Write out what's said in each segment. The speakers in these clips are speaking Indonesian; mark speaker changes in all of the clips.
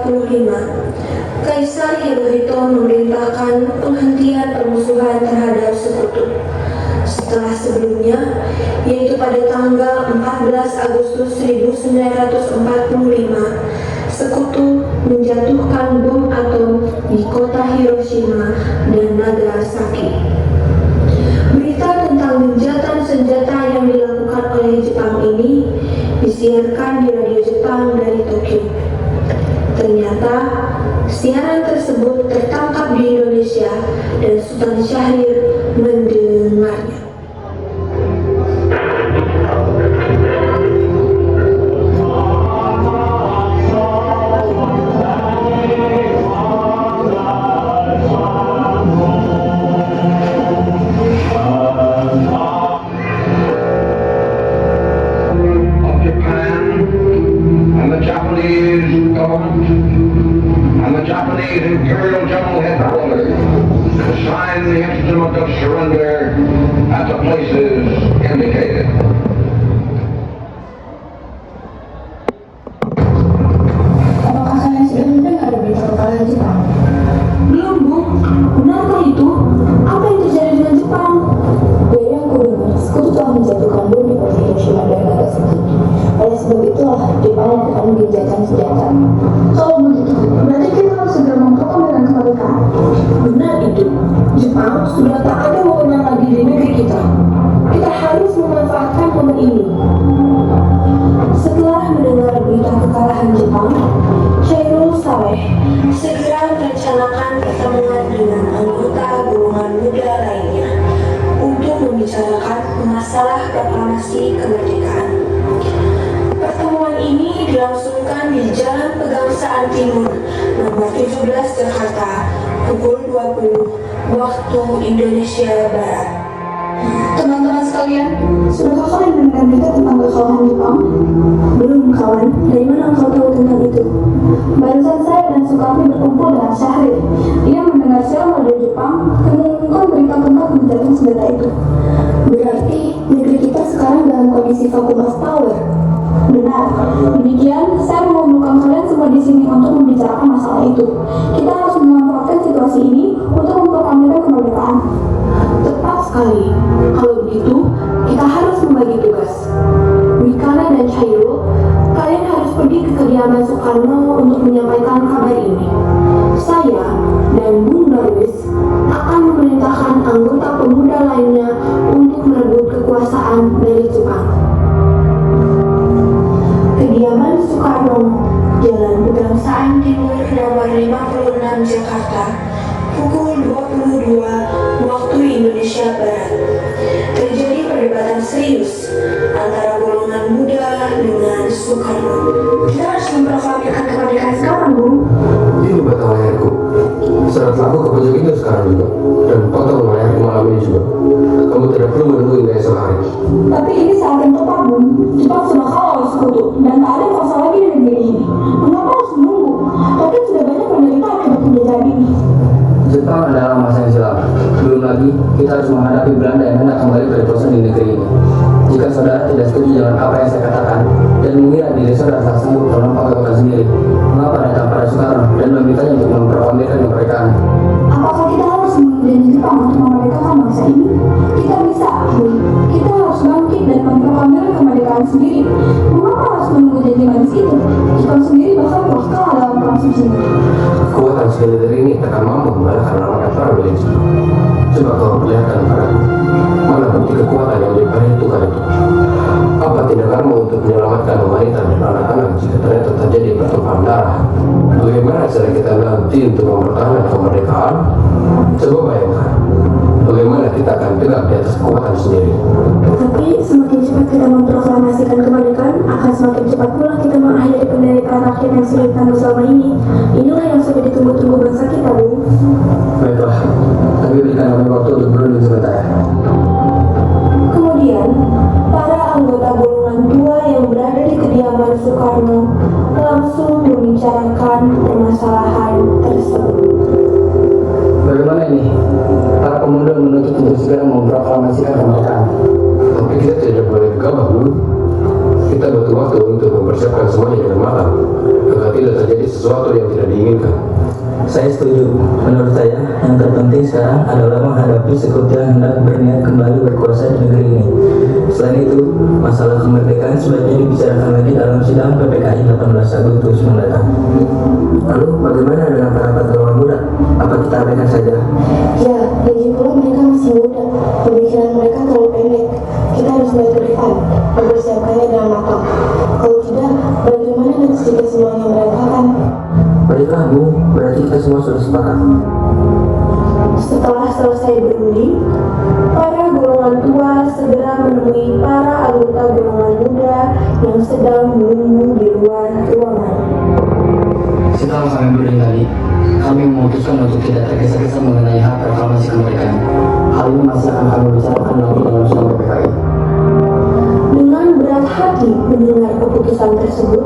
Speaker 1: 45, Kaisar Hirohito memerintahkan penghentian permusuhan terhadap sekutu. Setelah sebelumnya, yaitu pada tanggal 14 Agustus 1945, sekutu menjatuhkan bom atom di kota Hiroshima dan Nagasaki. Berita tentang gencatan senjata yang dilakukan oleh Jepang ini disiarkan di radio Jepang dari Tokyo. Ternyata siaran tersebut tertangkap di Indonesia dan Sultan Syahrir mendengarnya.
Speaker 2: And the Japanese Imperial General Headquarters to sign the instrument of surrender at the places indicated.
Speaker 3: Apakah kalian sudah mendengar berita kekalahan Jepang?
Speaker 1: Belum, Bu. Benarkah itu? Apa yang terjadi dengan Jepang?
Speaker 3: Dari yang kudengar, sekutu telah menjatuhkan bom di kota Hiroshima dan Nagasaki. Oleh sebab itulah Jepang melakukan gencatan senjata.
Speaker 1: Kalau begitu, berarti kita harus segera memproklamirkan kemerdekaan. Benar itu. Jepang sudah tak ada wewenang lagi di negeri kita. Kita harus memanfaatkan momen ini. Setelah mendengar berita kekalahan Jepang, Chairul Saleh segera merencanakan pertemuan dengan anggota golongan muda lainnya untuk membicarakan masalah proklamasi kemerdekaan. Pertemuan ini dilangsungkan di Jalan Pegangsaan Timur nomor 17 Jakarta pukul 20 waktu Indonesia Barat.
Speaker 3: Teman-teman sekalian, sudahkah kalian mendengar berita tentang kekalahan Jepang?
Speaker 1: Belum, kawan. Dari mana engkau tahu tentang itu?
Speaker 3: Barusan saya dan Sukarni berkumpul dengan Syahrir. Ia mendengar siaran radio Jepang dan mengumumkan berita tentang gencatan senjata itu.
Speaker 1: Berarti negeri kita sekarang dalam kondisi vacuum of power.
Speaker 3: Benar. Demikian, saya mengumpulkan kalian semua di sini untuk membicarakan masalah itu. Kita harus memanfaatkan situasi ini untuk memproklamirkan kemerdekaan.
Speaker 1: Tepat sekali. Kalau begitu, kita harus membagi tugas. Wikana dan Chairul, kalian harus pergi ke kediaman Soekarno untuk menyampaikan kabar ini. Saya dan Bung Darwis akan memerintahkan anggota pemuda lainnya untuk merebut kekuasaan dari Jepang. Kediaman Soekarno, Jalan Pegangsaan Timur nomor 56 Jakarta, pukul 22 waktu Indonesia Barat. Terjadi perdebatan serius antara golongan muda dengan Soekarno. Kita harus memproklamirkan kemerdekaan sekarang, Bu.
Speaker 4: Ini batang leherku. Serat aku ke pojok itu sekarang juga. Dan potong leherku malam ini juga. Kamu tidak perlu menunggu hingga esok hari.
Speaker 3: Tapi ini saat yang tepat, Bung. Jepang sudah kalah oleh sekutu dan tak ada kuasa lagi di negeri ini. Mengapa harus menunggu? Mungkin sudah banyak menderita akibat penjajahan ini.
Speaker 4: Jepang adalah masa yang silam. Belum lagi, kita harus menghadapi Belanda yang hendak kembali berkuasa di negeri ini. Jika saudara tidak setuju dengan apa yang saya katakan dan mengira diri saudara tak sanggup menolak kekuatan sendiri, mengapa datang pada Soekarno dan memintanya untuk memproklamirkan kemerdekaan?
Speaker 3: Apakah kita harus menunggu Jepang untuk memerdekakan bangsa ini? Kita bisa, Bung. Kita harus bangkit dan memproklamirkan kemerdekaan sendiri. Mengapa harus menunggu janji manis itu? Jepang sendiri bahkan telah kalah dalam perang suci.
Speaker 4: Kekuatan militer ini takkan mampu mengalahkan lawan perang milik Jepang. Coba kau perlihatkan padaku, mana bukti kekuatan yang diperhitungkan itu? Apa tindakanmu untuk menyelamatkan wanita dan anak-anak jika ternyata terjadi pertumpahan darah? Bagaimana cara kita nanti untuk mempertahankan kemerdekaan? Coba bayangkan, bagaimana kita akan tegak di atas kekuatan sendiri.
Speaker 1: Tapi semakin cepat kita memproklamasikan kemerdekaan, akan semakin cepat pula kita mengakhiri penderitaan rakyat yang sudah ditanggung selama ini. Inilah yang sudah ditunggu-tunggu bangsa kita, Bu.
Speaker 4: Baiklah, tapi berikan kami waktu untuk berunding sebentar.
Speaker 1: Kemudian, para anggota golongan tua yang berada di kediaman Soekarno langsung membicarakan permasalahan tersebut.
Speaker 4: Bagaimana ini? Para pemuda menuntut untuk segera memproklamasikan kemerdekaan. Tapi kita tidak boleh gegabah dulu. kita butuh waktu untuk mempersiapkan semuanya dengan matang agar tidak terjadi sesuatu yang tidak diinginkan.
Speaker 5: Saya setuju. Menurut saya, yang terpenting sekarang adalah menghadapi sekutu yang hendak berniat kembali berkuasa di negeri ini. Selain itu, masalah kemerdekaan sebaiknya dibicarakan lagi dalam sidang PPKI 18 Agustus mendatang.
Speaker 4: Lalu bagaimana dengan para golongan muda? Apa kita abaikan saja?
Speaker 1: Ya, lagi pula mereka masih muda. Pemikiran mereka terlalu pendek. Kita harus mulai terdepan, mempersiapkannya dengan matang. Kalau tidak, bagaimana nanti jika semuanya berantakan?
Speaker 4: Baiklah Bu, berarti kita semua sudah sepakat.
Speaker 1: Setelah selesai berunding, para golongan tua segera menemui para anggota golongan muda yang sedang menunggu di luar ruangan.
Speaker 5: Setelah kami berunding tadi, kami memutuskan untuk tidak tergesa-gesa mengenai hak reklamasi kemerdekaan. Hal ini masih akan kami bicarakan lagi dalam sidang PPKI.
Speaker 1: Dengan berat hati mendengar keputusan tersebut,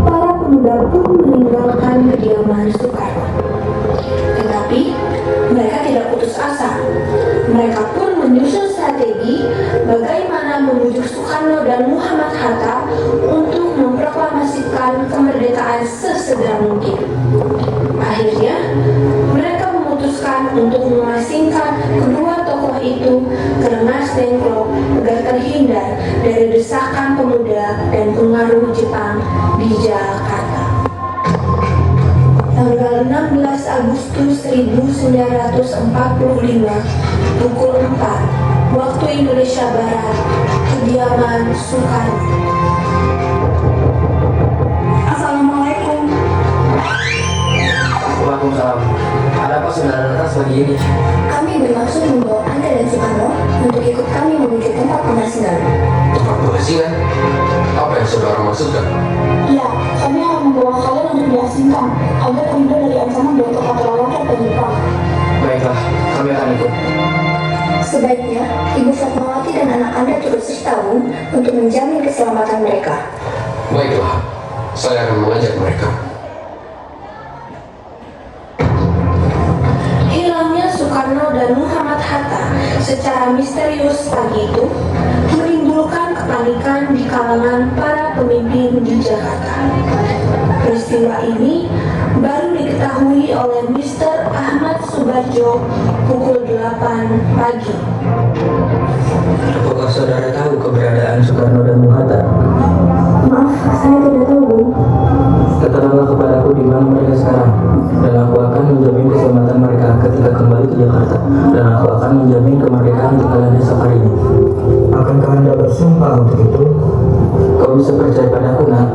Speaker 1: para pemuda pun meninggalkan kediaman Soekarno. Tetapi mereka tidak putus asa. Mereka pun menyusun strategi bagaimana membujuk Soekarno dan Muhammad Hatta untuk memproklamasikan kemerdekaan sesegera mungkin. Akhirnya, mereka memutuskan untuk mengasingkan kedua tokoh itu ke Rengas Dengklok agar terhindar dari desakan pemuda dan pengaruh Jepang di Jakarta. Tanggal 16 Agustus 1945, pukul 4, waktu Indonesia Barat, kediaman Soekarno.
Speaker 3: Assalamualaikum.
Speaker 5: Waalaikumsalam. Ada apa saudara datang pagi ini?
Speaker 3: Kami bermaksud membawa Anda dan Soekarno untuk ikut kami menuju tempat pengasingan.
Speaker 4: Tempat pengasingan? Apa yang saudara maksudkan?
Speaker 3: Iya, kami akan membawa kalian untuk diasingkan agar terhindar dari ancaman dari kapal rakyat dan Jepang.
Speaker 5: Baiklah, kami akan ikut.
Speaker 3: Sebaiknya, Ibu Fatmawati dan anak Anda turut serta untuk menjamin keselamatan mereka.
Speaker 4: Baiklah, saya akan mengajak mereka.
Speaker 1: Hilangnya Soekarno dan Muhammad Hatta secara misterius pagi itu menimbulkan kepanikan di kalangan para pemimpin di Jakarta. Peristiwa ini baru diketahui oleh Mr. Ahmad Subarjo pukul 8 pagi.
Speaker 5: Apakah saudara tahu keberadaan Soekarno dan Hatta?
Speaker 3: Maaf, saya tidak tahu, Bu.
Speaker 5: Katakanlah kepadaku di mana mereka sekarang, dan aku akan menjamin keselamatan mereka ketika kembali ke Jakarta, dan aku akan menjamin kemerdekaan untuk kalian esok hari ini. Akankah Anda bersumpah untuk itu? Kau bisa percaya padaku, nak?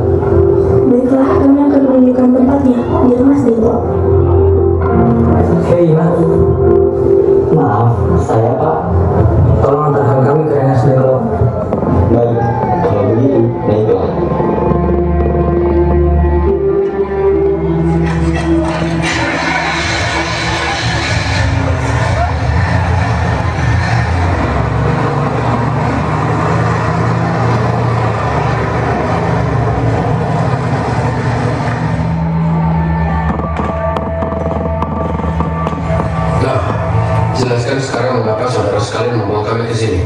Speaker 3: Baiklah, kami akan menunjukkan tempatnya di Rengas Dengklok.
Speaker 5: Hei, nak. Maaf, saya Pak. Tolong antarkan kami ke Rengas Dengklok.
Speaker 6: Baik, kalau begitu, baiklah.
Speaker 4: Nah, jelaskan sekarang mengapa saudara sekalian membawa kami ke sini.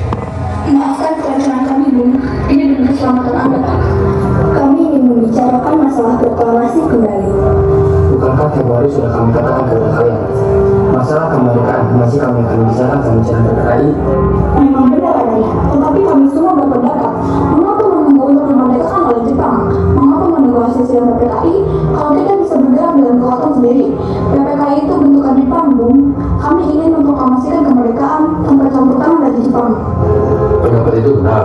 Speaker 3: Maafkan kerancuan kami, Bu. Ini demi keselamatan Anda, Pak. Kami ingin membicarakan masalah proklamasi kembali.
Speaker 5: Bukankah tempoh hari sudah kami katakan kepada kalian? Masalah kemerdekaan masih kami akan bicarakan sama sidang PPKI.
Speaker 3: Memang benar adanya, tetapi kami semua berpendapat, mengapa menunggu untuk memerdekakan oleh Jepang? Mengapa menunggu hasil sidang PPKI kalau kita bisa bergerak dengan kekuatan sendiri? PPKI itu bentukan Jepang, Bung. Kami ingin memproklamasikan kemerdekaan tanpa campur tangan dari Jepang.
Speaker 4: Pendapat itu benar,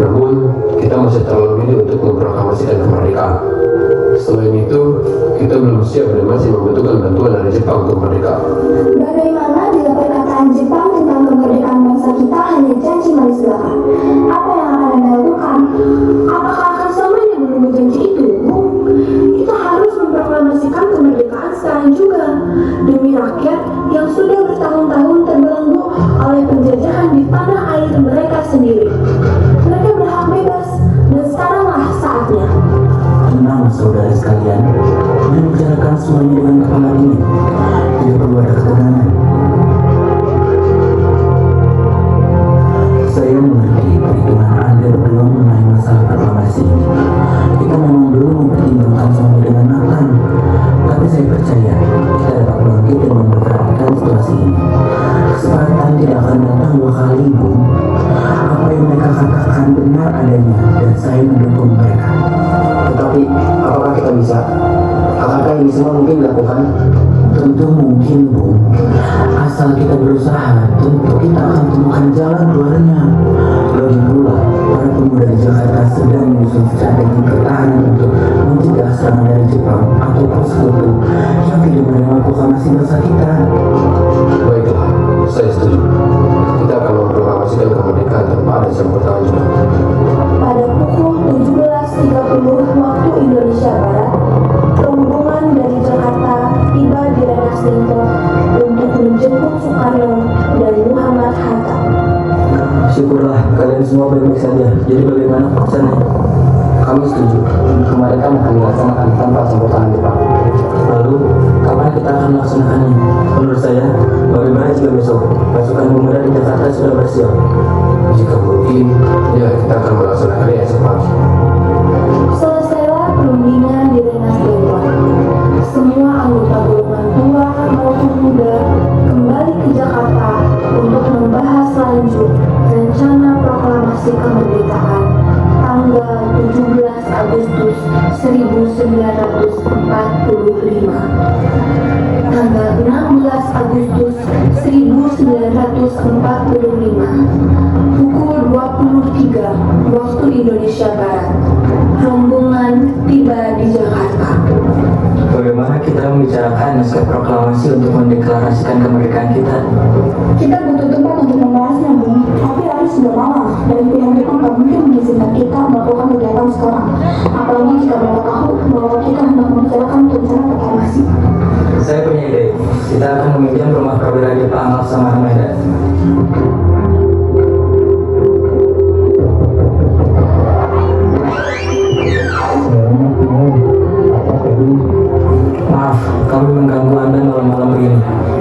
Speaker 4: namun kita masih terlalu dini untuk memproklamasikan kemerdekaan. Selain itu, kita belum siap dan masih membutuhkan bantuan dari Jepang untuk merdeka.
Speaker 3: Bagaimana jika perkataan Jepang tentang kemerdekaan bangsa kita hanya janji manis belaka? Apa yang akan Anda lakukan?
Speaker 1: Apakah akan selamanya menunggu janji itu, Bu? Kita harus memproklamasikan kemerdekaan sekarang juga demi rakyat yang sudah bertahun-tahun terbelenggu oleh penjajahan di tanah air mereka sendiri. Mereka berhak bebas dan sekaranglah saatnya.
Speaker 5: Tenang, saudara sekalian. Mari bicarakan semuanya dengan kepala dingin. Tidak perlu ada ketegangan. Saya mengerti perhitungan Anda berdua mengenai masalah proklamasi. percaya kita dapat bangkit dan mempertahankan situasi ini. Kesempatan tidak akan datang dua kali, Bu. Apa yang mereka katakan benar adanya dan saya mendukung mereka.
Speaker 4: Tetapi, apakah kita bisa? Akankah ini semua mungkin dilakukan?
Speaker 5: Tentu mungkin, Bu. Asal kita berusaha, tentu kita akan temukan jalan keluarnya. Lagi pula, para pemuda di Jakarta sedang menyusun strategi pertahanan untuk mencegah serangan dari Jepang ataupun sekutu yang tidak menerima proklamasi bangsa kita.
Speaker 4: Baiklah, saya setuju. Kita akan memproklamasikan kemerdekaan tanpa ada campur tangan juga.
Speaker 1: Pada pukul 17.30 waktu Indonesia Barat, rombongan dari Jakarta tiba di Rengas Dengklok untuk menjemput Soekarno dan Muhammad Hatta.
Speaker 5: Syukurlah kalian semua baik-baik saja. Jadi bagaimana keputusannya?
Speaker 4: Kami setuju. Kemerdekaan akan dilaksanakan tanpa campur tangan Jepang.
Speaker 5: Lalu, kapan kita akan melaksanakannya? Menurut saya, bagaimana jika besok pasukan pemuda di Jakarta sudah bersiap?
Speaker 4: Jika mungkin, ya kita akan melaksanakannya esok pagi.
Speaker 1: Selesailah perundingan di Rengas Dengklok. Semua anggota golongan tua maupun muda kembali ke Jakarta untuk membahas lanjut rencana proklamasi kemerdekaan tanggal 17 Agustus 1945. Tanggal 16 Agustus 1945 pukul 23 waktu Indonesia Barat, rombongan tiba di Jakarta.
Speaker 5: Bagaimana kita membicarakan naskah proklamasi untuk mendeklarasikan kemerdekaan kita?
Speaker 3: Kita butuh tempat untuk membahasnya, Bu. Tapi hari sudah malam dan pihak Jepang tak mungkin mengizinkan kita melakukan kegiatan sekarang. Apalagi jika mereka tahu bahwa kita hendak membicarakan rencana proklamasi.
Speaker 5: Saya punya ide. Kita akan meminjam rumah perwira Jepang Sama Hamada. Maaf, kami mengganggu Anda malam-malam begini.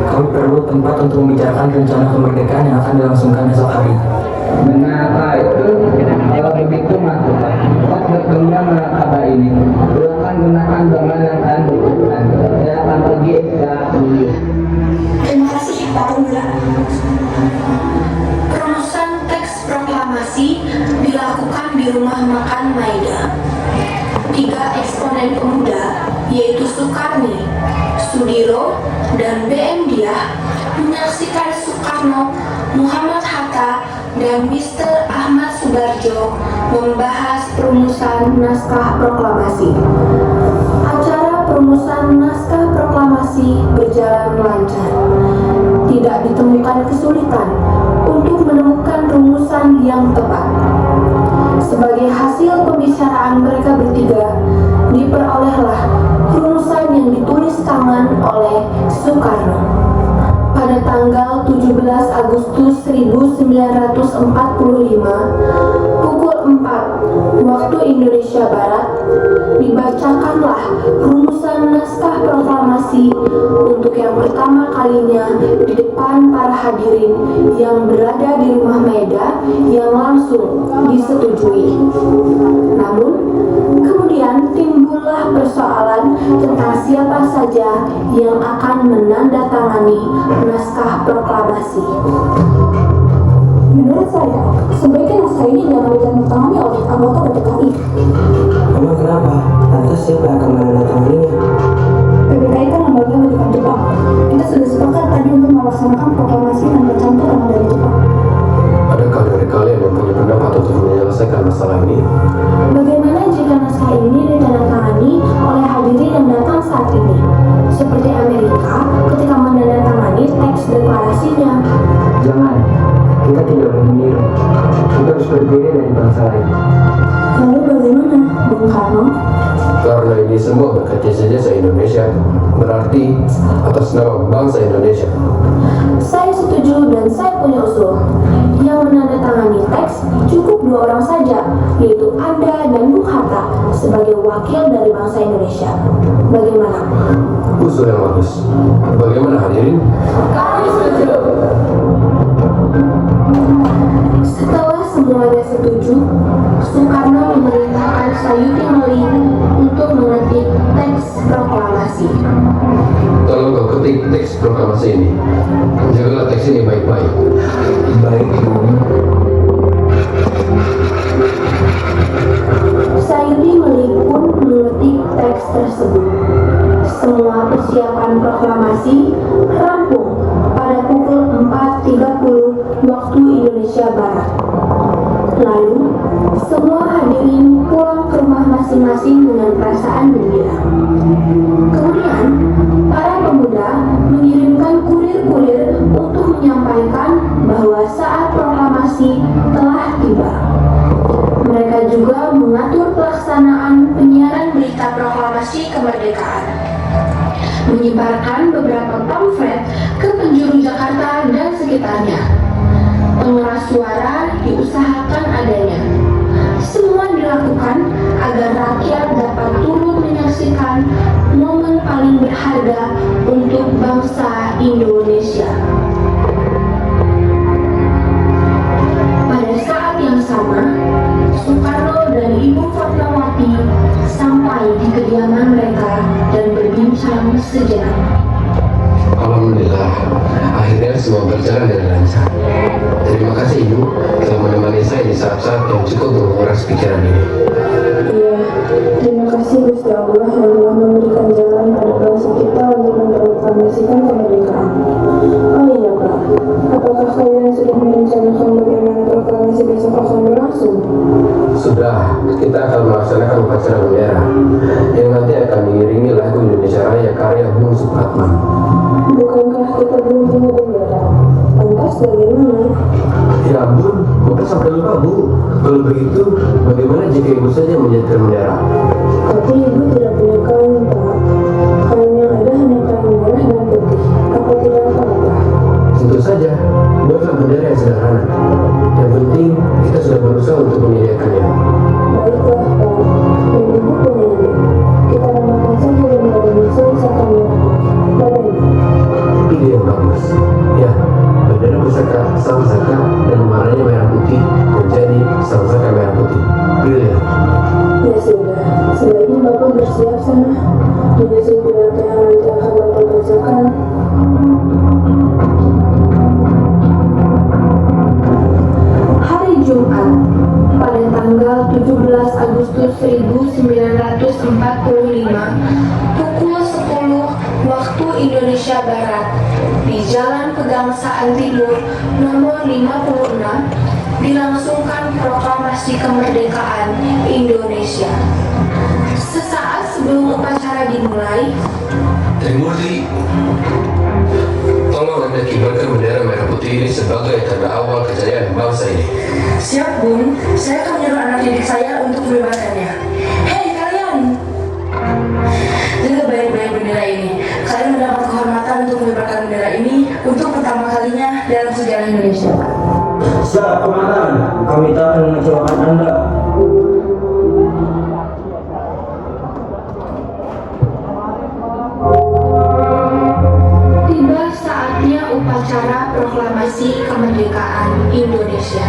Speaker 5: Kami perlu tempat untuk membicarakan rencana kemerdekaan yang akan dilangsungkan esok hari.
Speaker 7: Mengapa itu? Kalau begitu maka Pak berkenan kabar ini. Silakan gunakan zaman yang kalian butuhkan. Saya akan pergi secara sendiri.
Speaker 1: Terima kasih, Pak Pemuda. Perumusan teks proklamasi dilakukan di rumah makan Maida. 3 eksponen pemuda, yaitu Soekarni, Sudiro, dan BM Diah, menyaksikan Soekarno, Muhammad Hatta, dan Mr. Ahmad Subarjo membahas perumusan naskah proklamasi. Acara perumusan naskah proklamasi berjalan lancar. Tidak ditemukan kesulitan untuk menemukan rumusan yang tepat. Sebagai hasil pembicaraan mereka bertiga, diperolehlah rumusan yang ditulis tangan oleh Soekarno. Pada tanggal 17 Agustus 1945, pukul 4 waktu Indonesia Barat, dibacakanlah rumusan naskah proklamasi untuk yang pertama kalinya di depan para hadirin yang berada di rumah Maida yang langsung disetujui. Namun, kemudian timbullah persoalan tentang siapa saja yang akan menandatangani naskah proklamasi.
Speaker 3: Menurut saya, sebaiknya naskah ini jangan ditandatangani oleh anggota PPKI.
Speaker 5: Emang kenapa? Lantas siapa yang akan menandatanganinya?
Speaker 3: PPKI kan lembaga pendidikan Jepang. Kita sudah sepakat tadi untuk melaksanakan proklamasi tanpa campur tangan dari Jepang.
Speaker 4: Adakah dari kalian yang punya pendapat untuk menyelesaikan masalah ini?
Speaker 1: Bagaimana jika naskah ini ditandatangani oleh hadirin yang datang saat ini? Seperti Amerika ketika menandatangani teks deklarasinya.
Speaker 5: Jangan. Kita tidak boleh meniru. Kita harus berdiri dari bangsa lain.
Speaker 3: Lalu bagaimana, Bung Karno?
Speaker 4: Karena ini semua bekerja saja se-Indonesia, berarti atas nama bangsa Indonesia.
Speaker 1: Saya setuju dan saya punya usul. Yang menandatangani teks cukup 2 orang saja, yaitu Anda dan Bung Hatta sebagai wakil dari bangsa Indonesia. Bagaimana?
Speaker 4: Usul yang bagus. Bagaimana hadirin?
Speaker 1: Kami setuju. Setelah semuanya setuju, Soekarno memerintahkan Sayuti Meling untuk mengetik teks proklamasi.
Speaker 4: sini baik-baik.
Speaker 5: Baik, Bun.
Speaker 1: Saidi Melik pun mengetik teks tersebut. Semua persiapan proklamasi rampung pada pukul 4.30 waktu Indonesia Barat. Lalu, semua hadirin pulang ke rumah masing-masing dengan perasaan gembira. Kemudian, para pemuda mengirimkan kurir-kurir untuk menyampaikan bahwa saat proklamasi telah tiba. Mereka juga mengatur pelaksanaan penyiaran berita proklamasi kemerdekaan, menyebarkan beberapa pamflet ke penjuru Jakarta dan sekitarnya. Pengeras suara diusahakan adanya. Semua dilakukan agar rakyat dapat turut menyaksikan momen paling berharga untuk bangsa Indonesia. Pada saat yang sama, Soekarno dan Ibu Fatmawati sampai di kediaman mereka dan berbincang sejenak.
Speaker 4: Alhamdulillah, akhirnya semua berjalan dengan lancar. Terima kasih Ibu telah menemani saya di saat-saat yang cukup menguras pikiran ini.
Speaker 3: Iya, terima kasih Gusti Allah yang telah memberikan jalan pada bangsa kita untuk memproklamasikan kemerdekaan. Oh iya Pak, apakah kalian sudah merencanakan bagaimana proklamasi besok akan berlangsung?
Speaker 4: Sudah, kita akan melaksanakan upacara bendera yang nanti akan mengiringi lagu Indonesia Raya karya Bung Supratman.
Speaker 3: Bukankah kita belum punya bendera? Lantas bagaimana?
Speaker 4: Ya ampun, Bapak sampai lupa Bu. Kalau begitu, bagaimana jika Ibu saja menyetir bendera?
Speaker 3: Tapi ibu tidak punya kain, Pak. Kain yang ada hanya kain merah dan putih. Apa tidak apa-apa?
Speaker 4: Tentu saja, buatlah bendera yang sederhana. Yang penting, kita sudah berusaha untuk menyediakannya.
Speaker 3: Baiklah, Pak. Dan ibu punya ide. Kita namakan saja bendera ini Sangsaka Merah Putih. Bagaimana?
Speaker 4: Ide yang bagus. Ya, bendera pusaka Sangsaka dan warnanya merah putih menjadi Sangsaka Merah Putih. Brilian.
Speaker 3: Ya sudah, sebaiknya Bapak bersiap sana. Menyusun pidato yang nanti akan Bapak bacakan.
Speaker 1: Hari Jumat, pada tanggal 17 Agustus 1945, pukul 10 waktu Indonesia Barat, di Jalan Pegangsaan Timur nomor 56, dilangsungkan proklamasi kemerdekaan Indonesia. Sesaat sebelum upacara dimulai,
Speaker 4: Trimurti, tolong Anda kibarkan bendera merah putih ini sebagai tanda awal kejayaan bangsa ini.
Speaker 1: siap Bun, saya akan menyuruh anak didik saya untuk mengibarkannya. Hei kalian, jaga baik-baik bendera ini. Kalian mendapat kehormatan untuk mengibarkan bendera ini untuk pertama kalinya dalam sejarah Indonesia.
Speaker 5: Siap, Komandan. Kami tak akan mengecewakan Anda.
Speaker 1: Tiba saatnya upacara proklamasi kemerdekaan Indonesia.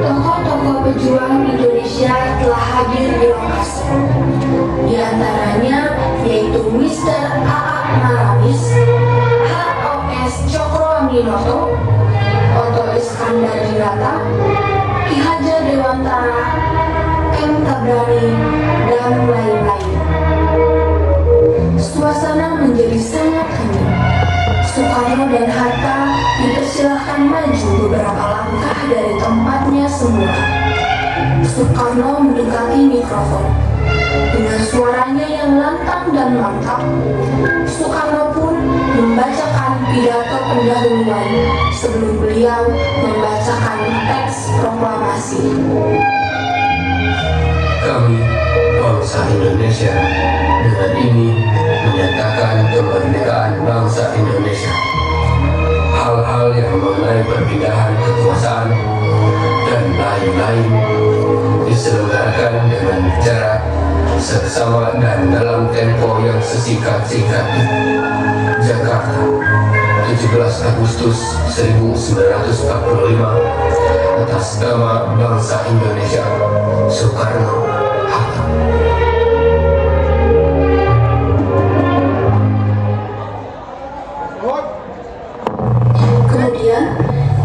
Speaker 1: Tokoh-tokoh pejuang Indonesia telah hadir di lokasi. Di antaranya yaitu Mr. A.A. Maramis, H.O.S. Cokro Aminoto, Oto Iskandar Dinata, Ki Hajar Dewantara, M. Tabrani, dan lain-lain. Suasana menjadi sangat hening. Soekarno dan Hatta dipersilahkan maju beberapa langkah dari tempatnya semula. Soekarno mendekati mikrofon. Dengan suaranya yang lantang dan mantap, Soekarno pun membacakan pidato pendahuluan sebelum beliau membacakan teks proklamasi.
Speaker 4: Kami, bangsa Indonesia, dengan ini menyatakan kemerdekaan bangsa Indonesia. Hal-hal yang mengenai perpindahan kekuasaan dan lain-lain diselenggarakan dengan cara seksama dan dalam tempo yang sesingkat-singkatnya. Jakarta, 17 Agustus 1945, atas nama bangsa Indonesia, Soekarno Hatta.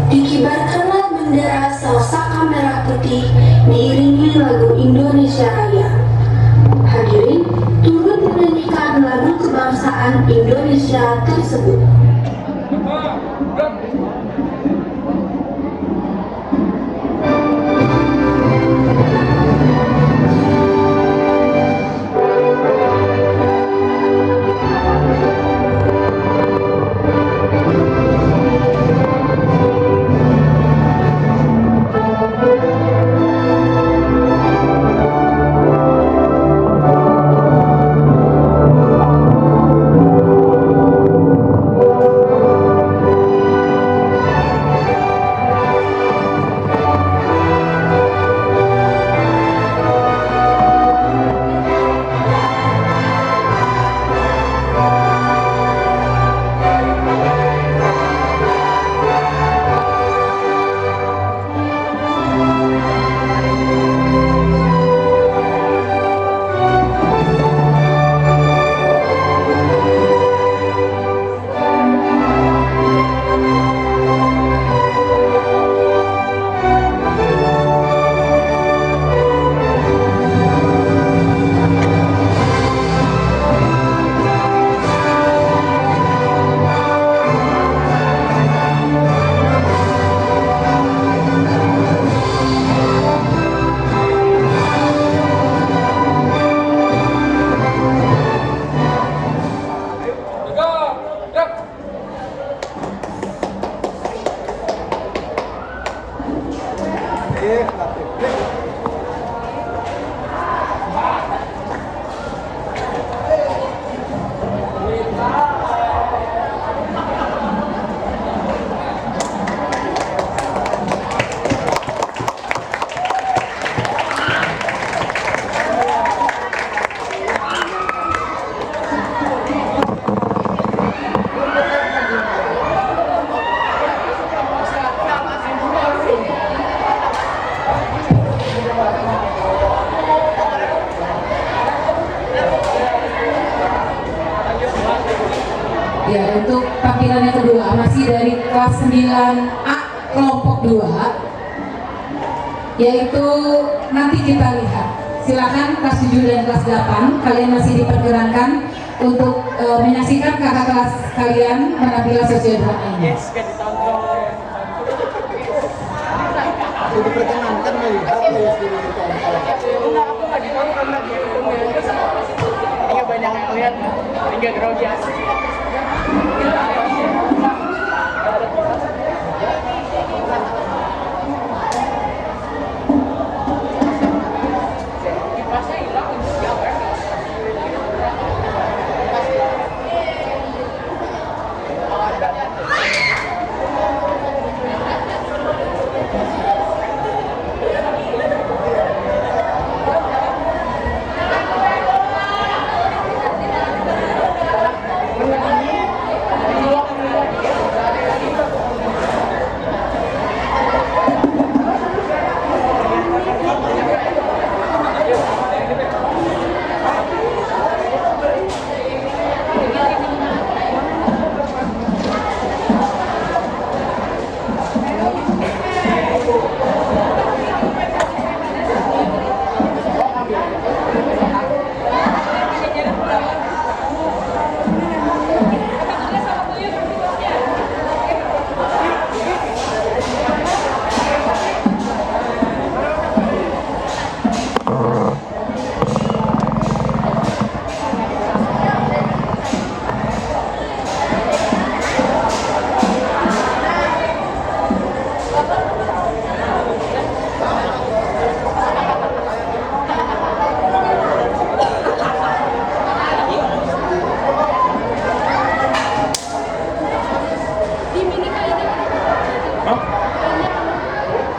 Speaker 1: Dikibarkanlah bendera sausaka merah putih diiringi lagu Indonesia Raya. Hadirin turut menyanyikan lagu kebangsaan Indonesia tersebut.
Speaker 8: Ya, untuk tampilan yang kedua masih dari kelas 9A kelompok 2, yaitu nanti kita lihat. Silakan kelas 7 dan kelas 8 kalian masih diperkenankan untuk menyaksikan kakak kelas kalian menampilkan sosiodrama ini.
Speaker 9: Diperkenankan melihat banyak yang lihat hingga grogi asli.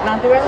Speaker 9: Nanti wes.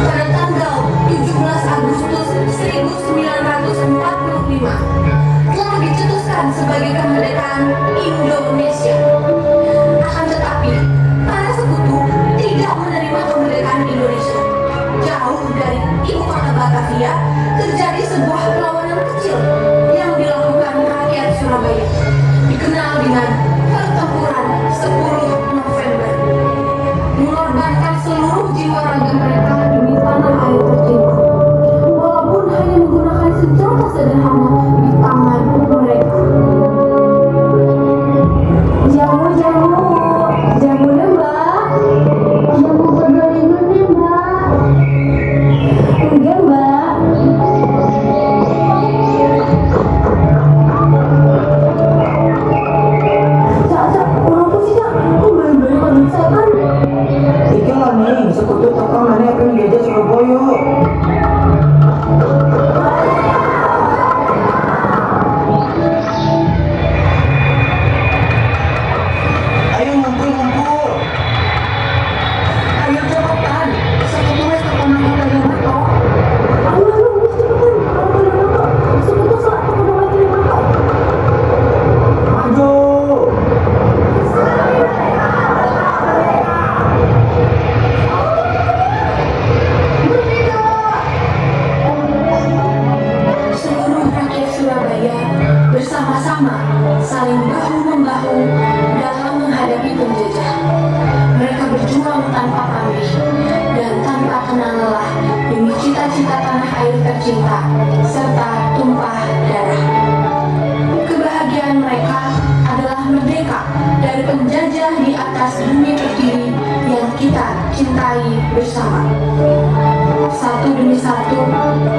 Speaker 1: Pada tanggal 17 Agustus 1945 telah dicetuskan sebagai kemerdekaan Indonesia. Akan tetapi, para sekutu tidak menerima kemerdekaan Indonesia. Jauh dari ibu kota Batavia, terjadi sebuah perlawanan kecil yang dilakukan rakyat Surabaya, dikenal dengan Pertempuran 10 November. Mengorbankan seluruh jiwa raga mereka demi tanah air tercinta, walaupun hanya menggunakan senjata sederhana di tangan mereka. Jamu nih mbak, jamu bergorengan nih mbak. Enggak mbak. Cak, kenapa sih cak? Kok balik-balik pabrik setan?
Speaker 5: Iki lah nih, sekutu tokoh mana akan menjajah Surabaya. Ayo ngumpul.
Speaker 1: Ayo cepetan, sekutu wes terkenal dari mereka. Ayo, wes cepetan, sekutu saat terkenal dari mereka.
Speaker 5: Maju.
Speaker 1: Seluruh rakyat Surabaya bersama-sama saling bahu-membahu dalam menghadapi penjajah. Mereka berjuang tanpa pamrih dan tanpa kenal lelah demi cita-cita tanah air tercinta serta tumpah darah. Kebahagiaan mereka adalah merdeka dari penjajah di atas bumi pertiwi yang kita cintai bersama. Satu demi satu,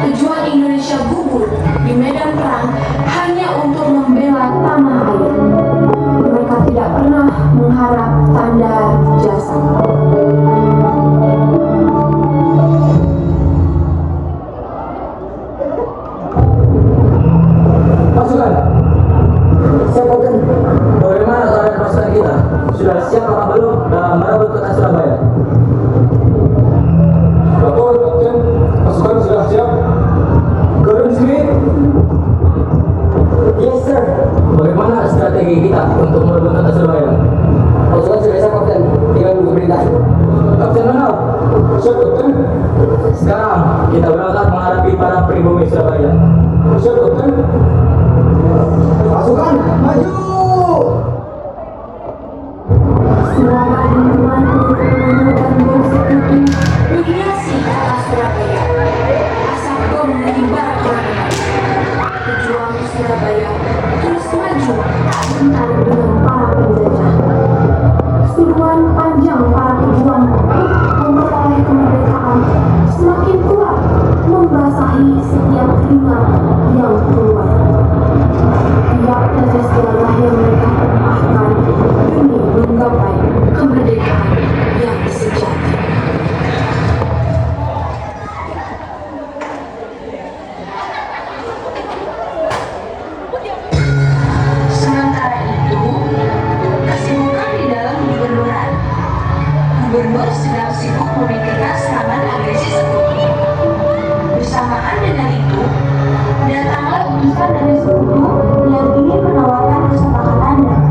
Speaker 1: pejuang Indonesia gugur di medan perang hanya untuk membela tanah air. Mereka tidak pernah mengharap tanda jasa.
Speaker 5: Pasukan. Siap Kapten. Bagaimana keadaan pasukan kita? Sudah siap apa belum dalam merebut kota Surabaya?
Speaker 10: Betul, Kapten. Pasukan sudah siap. Gordon di sini.
Speaker 5: Yes sir. Bagaimana strategi kita untuk merebut kota Surabaya? Pasukan sudah siap Kapten. Tinggal menunggu perintah. Kapten mana?
Speaker 10: Siap, Kapten.
Speaker 5: Sekarang kita berangkat menghadapi para pribumi Surabaya.
Speaker 10: Siap, Kapten.
Speaker 5: Pasukan maju.
Speaker 1: Suara dentuman dan bersekutu menghiasi kota Surabaya. Asap bom menyebar kemana-mana. Pejuang Surabaya terus maju tak gentar dengan para penjajah. Suruhan panjang para pejuang untuk memperoleh kemerdekaan semakin kuat membasahi setiap keringat yang keluar. Tiap tetes darah yang mereka tumpahkan demi menggapai kemerdekaan yang sejati. Sementara itu, kesibukan di dalam gubernuran. Gubernur sedang sibuk memikirkan serangan agresi sekutu. Bersamaan dengan itu, datanglah utusan dari sekutu yang ingin menawarkan kesepakatan damai.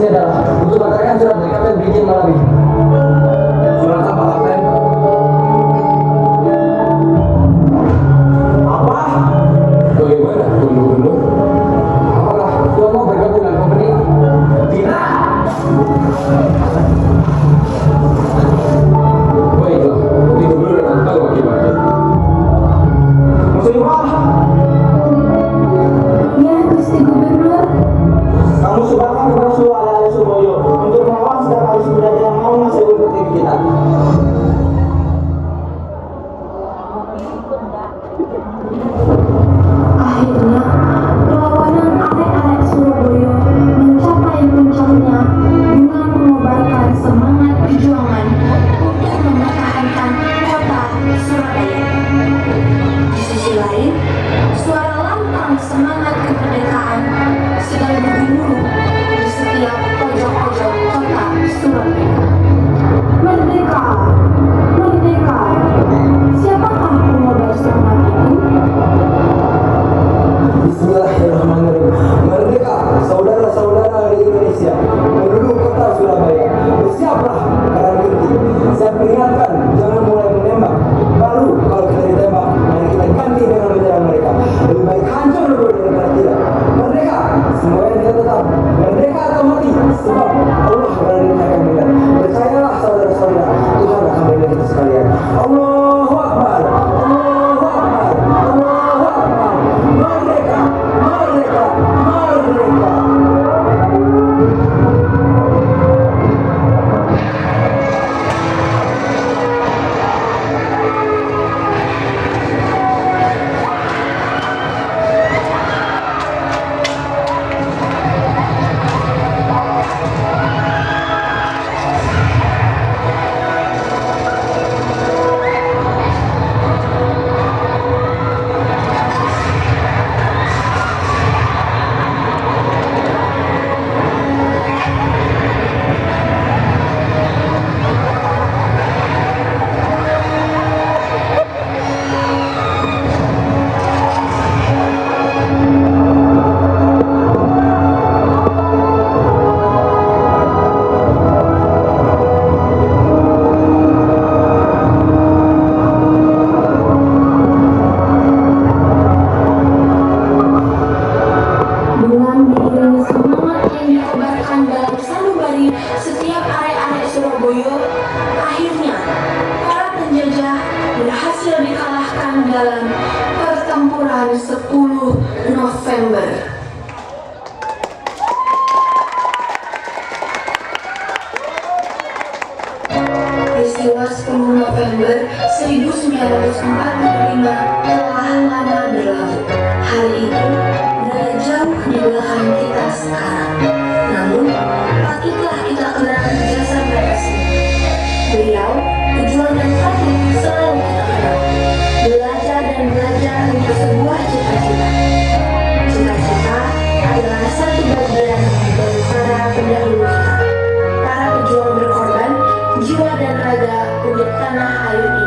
Speaker 5: adalah untuk mengantarkan surat dari Kapten Brigjen Malabi.
Speaker 4: Surat apa, Kapten?
Speaker 5: Apa?
Speaker 4: Bagaimana, Tuan Gubernur? Apakah Tuan mau bergabung dengan company?
Speaker 5: Tidak.
Speaker 4: Baiklah, Tuan Gubernur akan tahu akibatnya.
Speaker 5: Muslimah,
Speaker 1: Ya, Gusti Gubernur.
Speaker 5: kamu sebarkan kepada seluruh anak-anak Surabaya untuk melawan segala arus budaya yang mau masuk ke negeri kita.
Speaker 1: Akhirnya, perlawanan arek-arek Surabaya mencapai puncaknya dengan mengobarkan semangat perjuangan untuk mempertahankan kota Surabaya. Di sisi lain, suara lantang semangat kemerdekaan sedang bergemuruh di setiap pojok-pojok kota Surabaya. Merdeka! Merdeka! Siapakah pengobar semangat itu?
Speaker 5: Bismillahirrahmanirrahim. Merdeka, saudara-saudara di Indonesia, penduduk kota Surabaya, bersiaplah karena nanti. Saya peringatkan, jangan mulai menembak. Baru kalau kita ditembak, mari kita ganti dengan menyerang mereka. Lebih baik hancur dulu daripada tidak. Merdeka, semuanya kita tetap merdeka atau mati. Sebab Allah berada di pihak yang benar. Percayalah saudara-saudara, Tuhan akan melindungi kita sekalian. Allahu Akbar, Allahu Akbar, Allahu Akbar. Merdeka, merdeka, merdeka.
Speaker 1: Dengan diiringi semangat yang dikobarkan dalam sanubari setiap arek-arek Surabaya, akhirnya para penjajah berhasil dikalahkan dalam pertempuran 10 November. Peristiwa 10 November 1945 telah lama berlalu. Hari itu berada jauh di belakang kita sekarang. Namun, patutlah kita kenang jasa mereka. Beliau, tujuan dan patut selalu kita kenal. Belajar dan belajar untuk sebuah cita-cita. Cita-cita adalah satu bagian dari para pendahulu kita. Para pejuang berkorban, jiwa dan raga untuk tanah air ini.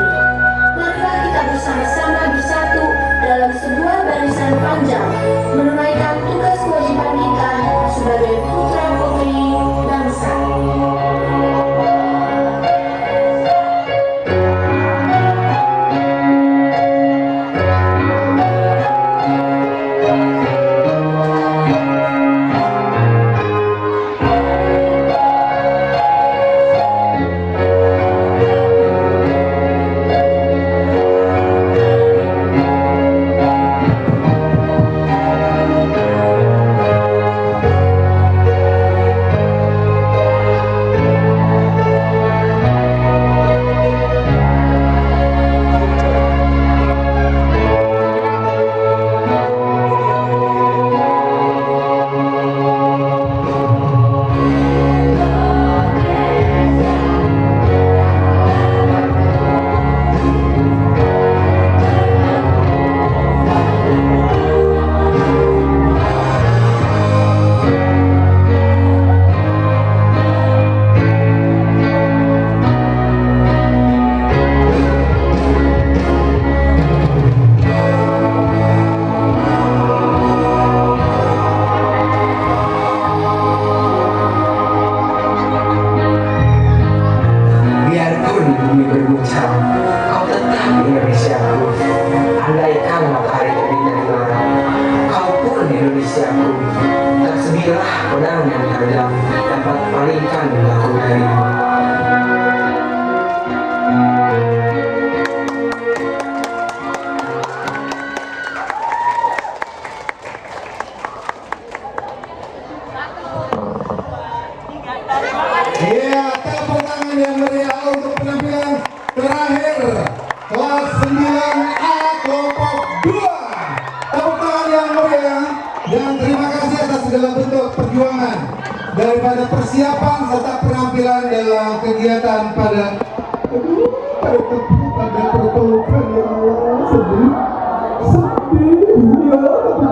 Speaker 1: Marilah kita bersama-sama bersatu dalam sebuah barisan panjang, menunaikan tugas kewajiban kita sebagai putra-putri bangsa.
Speaker 5: paringkan lagu dari
Speaker 10: Iya, tepuk tangan yang meriah untuk penampilan terakhir kelas 9A kelompok 2. Tepuk tangan yang meriah dan terima kasih atas segala bentuk perjuangan daripada persiapan serta penampilan dalam kegiatan pada perpelukan ya Allah sedih ya